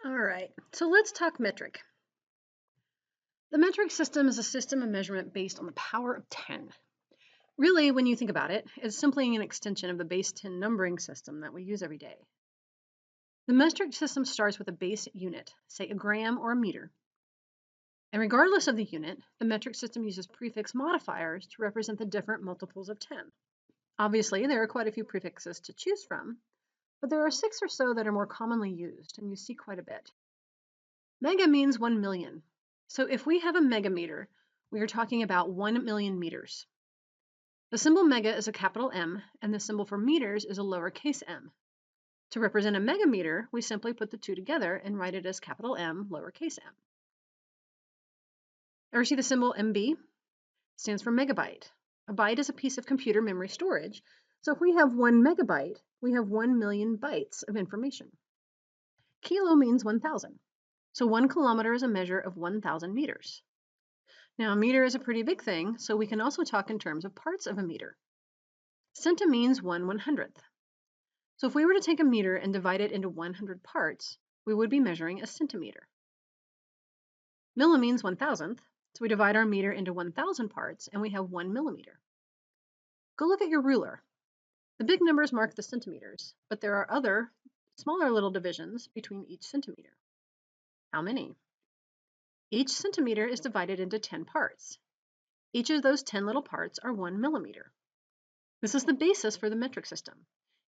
All right, so let's talk metric. The metric system is a system of measurement based on the power of 10. Really, when you think about it, it's simply an extension of the base 10 numbering system that we use every day. The metric system starts with a base unit, say a gram or a meter. And regardless of the unit, the metric system uses prefix modifiers to represent the different multiples of 10. Obviously, there are quite a few prefixes to choose from, but there are 6 or so that are more commonly used, and you see quite a bit. Mega means 1 million. So if we have a megameter, we are talking about 1 million meters. The symbol mega is a capital M, and the symbol for meters is a lowercase m. To represent a megameter, we simply put the two together and write it as capital M, lowercase m. Ever see the symbol MB? It stands for megabyte. A byte is a piece of computer memory storage, so if we have 1 megabyte, we have 1 million bytes of information. Kilo means 1,000. So 1 kilometer is a measure of 1,000 meters. Now, a meter is a pretty big thing, so we can also talk in terms of parts of a meter. Centi means 1/100th. So if we were to take a meter and divide it into 100 parts, we would be measuring a centimeter. Milli means 1,000th, so we divide our meter into 1,000 parts and we have 1 millimeter. Go look at your ruler. The big numbers mark the centimeters, but there are other, smaller little divisions between each centimeter. How many? Each centimeter is divided into 10 parts. Each of those 10 little parts are 1 millimeter. This is the basis for the metric system.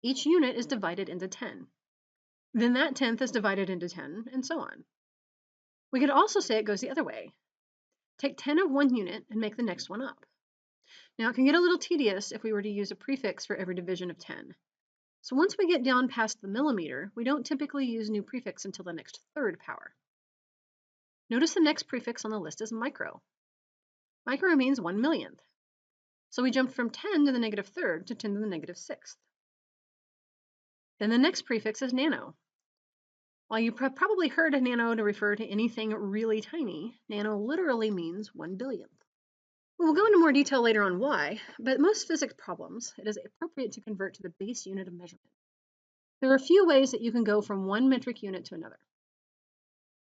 Each unit is divided into 10. Then that 10th is divided into 10, and so on. We could also say it goes the other way. Take 10 of one unit and make the next one up. Now, it can get a little tedious if we were to use a prefix for every division of 10. So once we get down past the millimeter, we don't typically use new prefix until the next third power. Notice the next prefix on the list is micro. Micro means 1 millionth. So we jumped from 10 to the negative third to 10 to the negative sixth. Then the next prefix is nano. While you probably heard a nano to refer to anything really tiny, nano literally means 1 billionth. We'll go into more detail later on why, but most physics problems, it is appropriate to convert to the base unit of measurement. There are a few ways that you can go from one metric unit to another.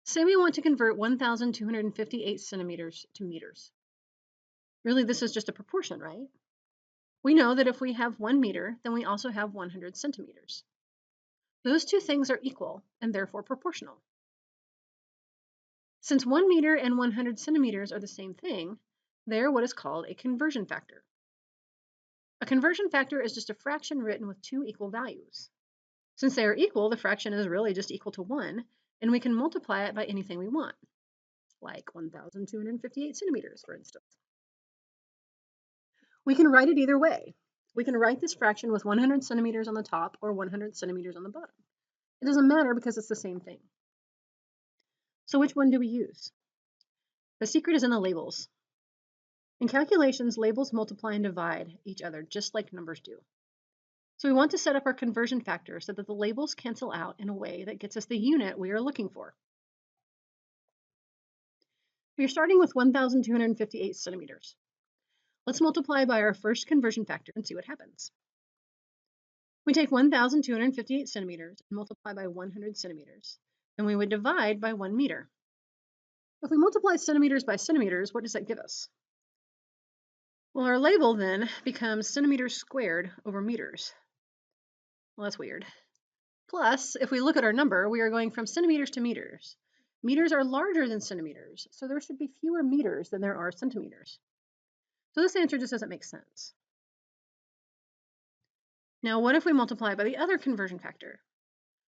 Say we want to convert 1,258 centimeters to meters. Really, this is just a proportion, right? We know that if we have 1 meter, then we also have 100 centimeters. Those two things are equal and therefore proportional. Since 1 meter and 100 centimeters are the same thing, they're what is called a conversion factor. A conversion factor is just a fraction written with two equal values. Since they are equal, the fraction is really just equal to 1, and we can multiply it by anything we want, like 1,258 centimeters, for instance. We can write it either way. We can write this fraction with 100 centimeters on the top or 100 centimeters on the bottom. It doesn't matter because it's the same thing. So which one do we use? The secret is in the labels. In calculations, labels multiply and divide each other just like numbers do. So we want to set up our conversion factor so that the labels cancel out in a way that gets us the unit we are looking for. We are starting with 1,258 centimeters. Let's multiply by our first conversion factor and see what happens. We take 1,258 centimeters and multiply by 100 centimeters, and we would divide by 1 meter. If we multiply centimeters by centimeters, what does that give us? Well, our label then becomes centimeters squared over meters. Well, that's weird. Plus, if we look at our number, we are going from centimeters to meters. Meters are larger than centimeters, so there should be fewer meters than there are centimeters. So this answer just doesn't make sense. Now, what if we multiply by the other conversion factor?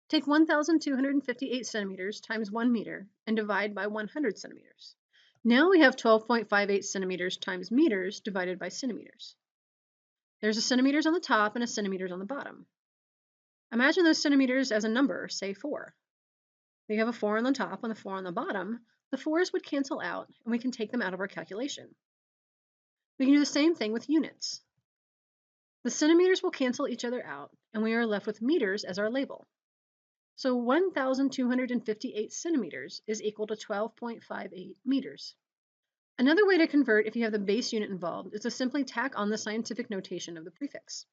Take 1,258 centimeters times 1 meter and divide by 100 centimeters. Now we have 12.58 centimeters times meters divided by centimeters. There's a centimeters on the top and a centimeters on the bottom. Imagine those centimeters as a number, say 4. We have a 4 on the top and a 4 on the bottom. The 4's would cancel out, and we can take them out of our calculation. We can do the same thing with units. The centimeters will cancel each other out, and we are left with meters as our label. So 1,258 centimeters is equal to 12.58 meters. Another way to convert if you have the base unit involved is to simply tack on the scientific notation of the prefix.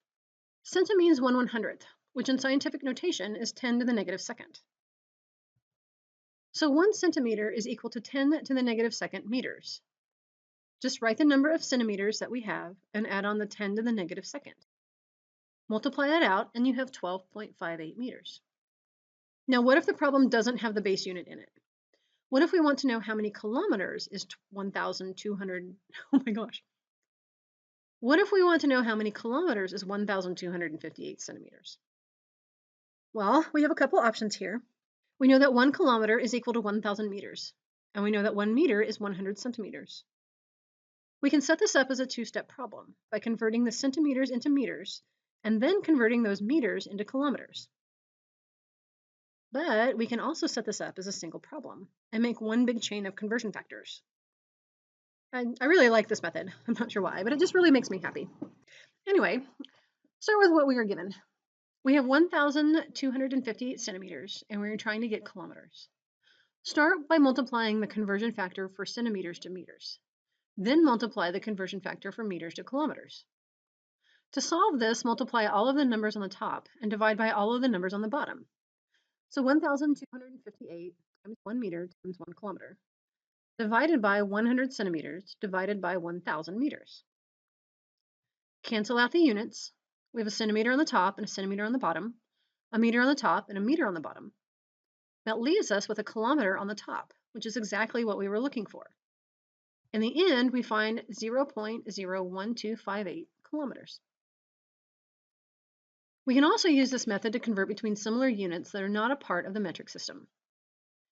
Centi means 1/100th, which in scientific notation is 10 to the negative second. So 1 centimeter is equal to 10 to the negative second meters. Just write the number of centimeters that we have and add on the 10 to the negative second. Multiply that out and you have 12.58 meters. Now, what if the problem doesn't have the base unit in it? What if we want to know how many kilometers is 1,200? Oh my gosh. What if we want to know how many kilometers is 1,258 centimeters? Well, we have a couple options here. We know that 1 kilometer is equal to 1,000 meters, and we know that 1 meter is 100 centimeters. We can set this up as a two-step problem by converting the centimeters into meters and then converting those meters into kilometers. But we can also set this up as a single problem and make one big chain of conversion factors. I really like this method. I'm not sure why, but it just really makes me happy. Anyway, start with what we were given. We have 1,258 centimeters, and we're trying to get kilometers. Start by multiplying the conversion factor for centimeters to meters. Then multiply the conversion factor for meters to kilometers. To solve this, multiply all of the numbers on the top and divide by all of the numbers on the bottom. So 1,258 times 1 meter times 1 kilometer, divided by 100 centimeters, divided by 1,000 meters. Cancel out the units. We have a centimeter on the top and a centimeter on the bottom, a meter on the top and a meter on the bottom. That leaves us with a kilometer on the top, which is exactly what we were looking for. In the end, we find 0.01258 kilometers. We can also use this method to convert between similar units that are not a part of the metric system.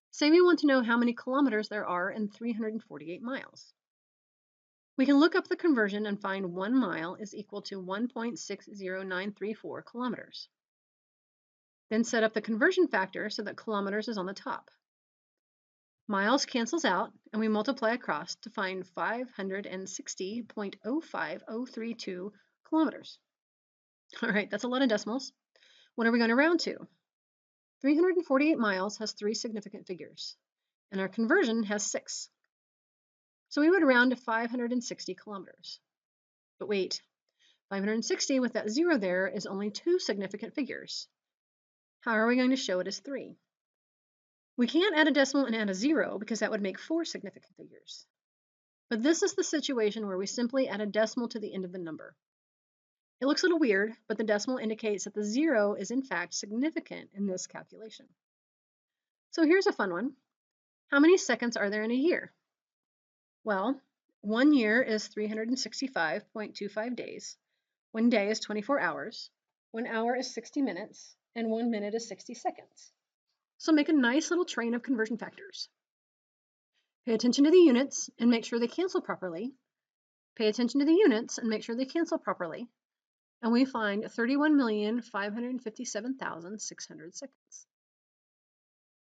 Say we want to know how many kilometers there are in 348 miles. We can look up the conversion and find 1 mile is equal to 1.60934 kilometers. Then set up the conversion factor so that kilometers is on the top. Miles cancels out, and we multiply across to find 560.05032 kilometers. All right, that's a lot of decimals. What are we going to round to? 348 miles has 3 significant figures, and our conversion has 6. So we would round to 560 kilometers. But wait, 560 with that 0 there is only 2 significant figures. How are we going to show it as 3? We can't add a decimal and add a 0 because that would make 4 significant figures. But this is the situation where we simply add a decimal to the end of the number. It looks a little weird, but the decimal indicates that the 0 is in fact significant in this calculation. So here's a fun one. How many seconds are there in a year? Well, 1 year is 365.25 days. 1 day is 24 hours. 1 hour is 60 minutes, and 1 minute is 60 seconds. So make a nice little train of conversion factors. Pay attention to the units and make sure they cancel properly. Pay attention to the units and make sure they cancel properly. And we find 31,557,600 seconds.